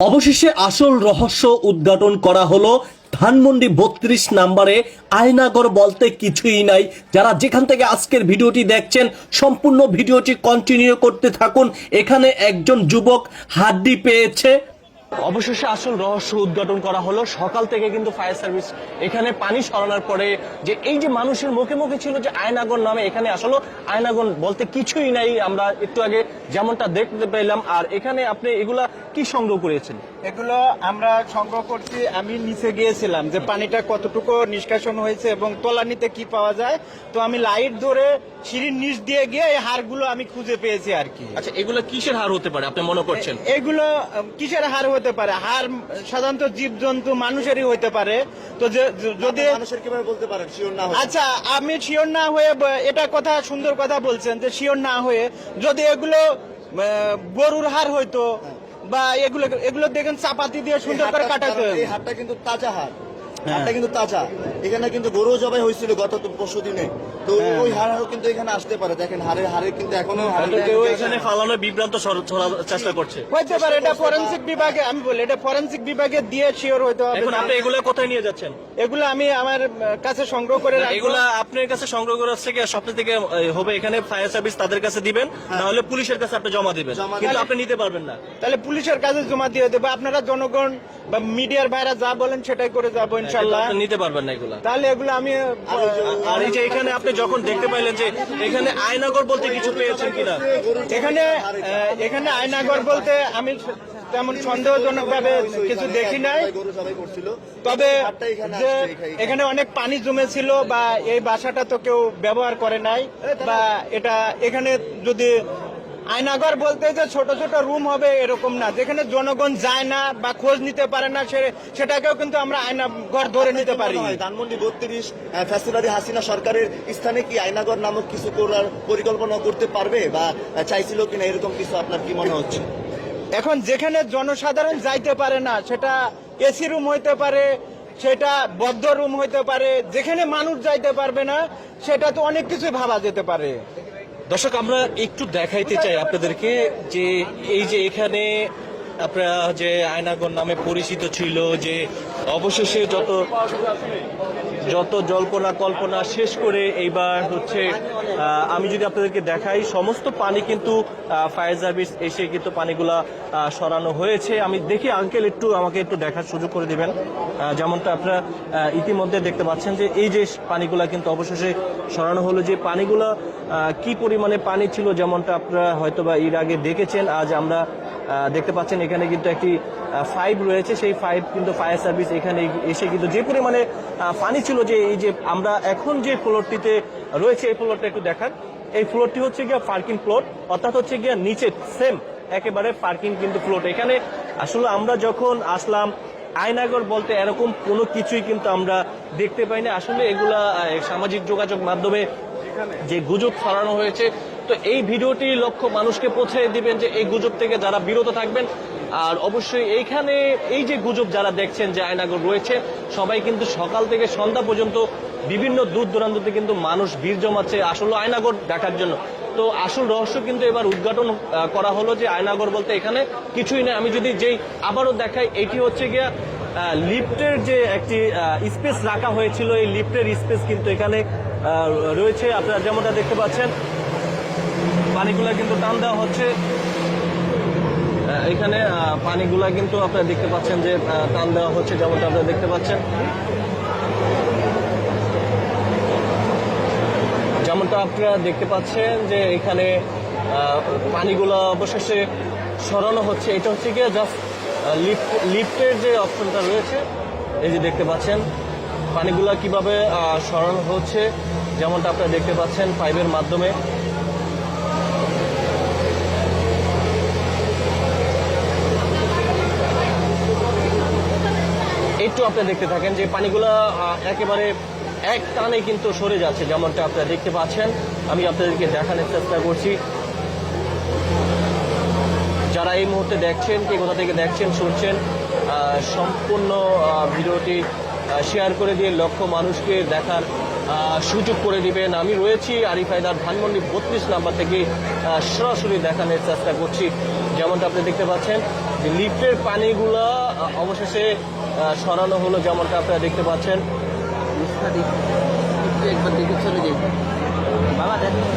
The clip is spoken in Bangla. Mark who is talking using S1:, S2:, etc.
S1: অবশেষে আসল রহস্য উদ্ঘাটন করা হলো। ধানমন্ডি 32 নম্বরে আয়নাগর বলতে কিছুই নাই। যারা যেখান থেকে আজকের ভিডিওটি দেখছেন সম্পূর্ণ ভিডিওটি কন্টিনিউ করতে থাকুন। এখানে একজন যুবক হাড্ডি পেয়েছে। অবশেষে আসল রহস্য উদ্ঘাটন করা হলো। সকাল থেকে কিন্তু ফায়ার সার্ভিস এখানে পানি সরানোর পরে যে এই যে মানুষের মুখে মুখে ছিল যে আয়নাগর নামে, এখানে আসলে আয়নাগর বলতে কিছুই নাই। আমরা একটু আগে যেমনটা দেখতে পেলাম। আর এখানে আপনি এগুলা কি সংগ্রহ করেছেন?
S2: এগুলো আমরা সংগ্রহ করছি। আমি নিচে গিয়েছিলাম যে পানিটা কতটুকু নিষ্কাশন হয়েছে এবং তলানিতে কি পাওয়া যায়, তো আমি লাইট ধরে সিঁড়ির নিচ দিয়ে গিয়ে এই হাড়গুলো আমি খুঁজে পেয়েছি আর কি।
S1: আচ্ছা, এগুলো কিসের হার হতে পারে আপনি মনে করছেন?
S2: এগুলো কিসের হাড় হতে পারে? হাড় সাধারণত জীবজন্তু মানুষেরই হতে পারে। তো যদি
S3: মানুষের কিভাবে বলতে পারেন শিওর না?
S2: আচ্ছা, আমি শিওর না হয়ে এটা কথা সুন্দর কথা বলছেন যে শিওর না হয়ে যদি এগুলো গরুর হাড় হইতো বা এগুলো দেখেন চাপাতি দিয়ে সুন্দর করে কাটাতে।
S3: এই হাড়টা কিন্তু তাজা হাড়, হাড়টা কিন্তু তাজা। এখানে কিন্তু গরু জবাই হয়েছিল গত পরশু দিনে, তো ওই হাড়ও কিন্তু এখানে আসতে পারে। দেখেন হাড়ে কিন্তু এখনো
S1: কেউ এখানে ফালানো বিভ্রান্ত ছড়ার চেষ্টা করছে।
S2: হইতে পারে এটা ফরেনসিক বিভাগে, আমি বলি এটা ফরেনসিক বিভাগে দিয়ে শিওর হইতে হবে।
S1: এখন আপনি এগুলো কোথায় নিয়ে যাচ্ছেন?
S2: এগুলো আমি আমার কাছে সংগ্রহ করে রাখবো।
S1: এগুলা আপনার কাছে সংগ্রহ করে আসছে কি সপ্তাহ থেকে হবে এখানে ফায়ার সার্ভিস তাদের কাছে দিবেন, তাহলে পুলিশের কাছে আপনি জমা দিবেন, কিন্তু আপনি নিতে পারবেন না।
S2: তাহলে পুলিশের কাছে জমা দিয়ে দেবো। আপনারা জনগণ বা মিডিয়ার ভাইরা যা বলেন সেটাই করে যাবো ইনশাল্লাহ।
S1: আপনি নিতে পারবেন না এগুলা।
S2: তাহলে এগুলো আমি
S1: আর এই যে এখানে আপনি যখন দেখতে পাইলেন যে এখানে আয়নাগর বলতে কিছু পেয়েছেন কিনা?
S2: এখানে আয়নাগর বলতে আমি তেমন সন্দেহজনক ভাবে কিছু দেখি নাই। তবে যে এখানে অনেক পানি জমেছিল বা এই বাসাটা তো কেউ ব্যবহার করে নাই, বা এটা এখানে যদি আয়নাগর বলতে যে ছোট ছোট রুম হবে এরকম না, যেখানে জনগণ যায় না বা খোঁজ নিতে পারে না সেটাকেও কিন্তু আমরা আয়নাগর ধরে নিতে পারি।
S3: ধানমন্ডি 32 ফ্যাসিলিটি হাসিনা সরকারের স্থানে কি আয়নাগর নামক কিছু করার পরিকল্পনা করতে পারবে বা চাইছিল কিনা, এরকম কিছু আপনার কি মনে হচ্ছে?
S2: এখন যেখানে জনসাধারণ যাইতে পারে না, সেটা এসি রুম হইতে পারে, সেটা বদ্ধ রুম হইতে পারে, যেখানে মানুষ যাইতে পারবে না সেটা তো অনেক কিছু ভাবা যেতে পারে।
S1: দর্শক, আমরা একটু দেখাইতে চাই আপনাদেরকে যে এই যে এখানে আপনারা যে আয়নাগর নামে পরিচিত ছিল, যে অবশেষে যত জল্পনা কল্পনা শেষ করে এইবার হচ্ছে আমি যদি আপনাদেরকে দেখাই, সমস্ত পানি কিন্তু ফায়ার সার্ভিস এসে কিন্তু পানিগুলা সরানো হয়েছে। আমি দেখি আঙ্কেল একটু আমাকে একটু দেখার সুযোগ করে দিবেন। যেমনটা আপনারা ইতিমধ্যে দেখতে পাচ্ছেন যে এই যে পানিগুলা কিন্তু অবশেষে সরানো হলো। যে পানিগুলা কি পরিমাণে পানি ছিল যেমনটা আপনারা হয়তোবা এর আগে দেখেছেন, আজ আমরা দেখতে পাচ্ছেন এখানে কিন্তু একটি পাইপ রয়েছে। সেই পাইপ কিন্তু ফায়ার সার্ভিস এখানে এসে কিন্তু যে পরিমাণে পানি ছিল, যে এই যে আমরা এখন যে ফ্লোরটিতে রয়েছে এই ফ্লোরটা একটু দেখান। এই ফ্লোরটি হচ্ছে গিয়া পার্কিং ফ্লোর, অর্থাৎ হচ্ছে গিয়া নিচে সেম একেবারে পার্কিং কিন্তু ফ্লোর। এখানে আসলে আমরা যখন আসলাম আয়নাগর বলতে এরকম কোনো কিছুই কিন্তু আমরা দেখতে পাই না। আসলে এগুলা সামাজিক যোগাযোগ মাধ্যমে যে গুজব ছড়ানো হয়েছে, তো এই ভিডিওটি লক্ষ্য মানুষকে পৌঁছে দিবেন যে এই গুজব থেকে যারা বিরত থাকবেন। আর অবশ্যই এইখানে এই যে গুজব যারা দেখছেন যে আয়নাগর রয়েছে, সবাই কিন্তু সকাল থেকে সন্ধ্যা পর্যন্ত বিভিন্ন দূর দূরান্ততে কিন্তু মানুষ ভিড় জমাচ্ছে আসলে আয়নাগর দেখার জন্য। তো আসল রহস্য কিন্তু এবার উদ্ঘাটন করা হলো যে আয়নাগর বলতে এখানে কিছুই নেই। আমি যদি যেই আবারও দেখাই, এটি হচ্ছে গিয়া লিফটের যে একটি স্পেস রাখা হয়েছিল, এই লিফটের স্পেস কিন্তু এখানে রয়েছে। আপনারা যেমনটা দেখতে পাচ্ছেন পানিগুলা কিন্তু টান দেওয়া হচ্ছে। এখানে পানিগুলা কিন্তু আপনারা দেখতে পাচ্ছেন যে টান দেওয়া হচ্ছে, যেমনটা আপনারা দেখতে পাচ্ছেন। যেমনটা আপনারা দেখতে পাচ্ছেন যে এখানে পানিগুলো অবশেষে সরানো হচ্ছে। এটা হচ্ছে গিয়ে জাস্ট লিফটের যে অপশনটা রয়েছে, এই যে দেখতে পাচ্ছেন পানিগুলা কিভাবে সরানো হচ্ছে, যেমনটা আপনারা দেখতে পাচ্ছেন পাইপের মাধ্যমে। একটু আপনারা দেখতে থাকেন যে পানিগুলা একেবারে এক টানে কিন্তু সরে যাচ্ছে, যেমনটা আপনারা দেখতে পাচ্ছেন। আমি আপনাদেরকে দেখানোর চেষ্টা করছি। যারা এই মুহূর্তে দেখছেন, কে কোথা থেকে দেখছেন শুনছেন, সম্পূর্ণ ভিডিওটি শেয়ার করে দিয়ে লক্ষ্য মানুষকে দেখার সুযোগ করে দিবেন। আমি রয়েছি আরিফ হায়দার ধানমন্ডি 32 নাম্বার থেকে সরাসরি দেখানোর চেষ্টা করছি যেমনটা আপনি দেখতে পাচ্ছেন যে লিফটের পানিগুলো অবশেষে সরানো হলো, যেমনটা আপনারা দেখতে পাচ্ছেন।
S4: একবার দেখে চলে যাই বাবা দেখেন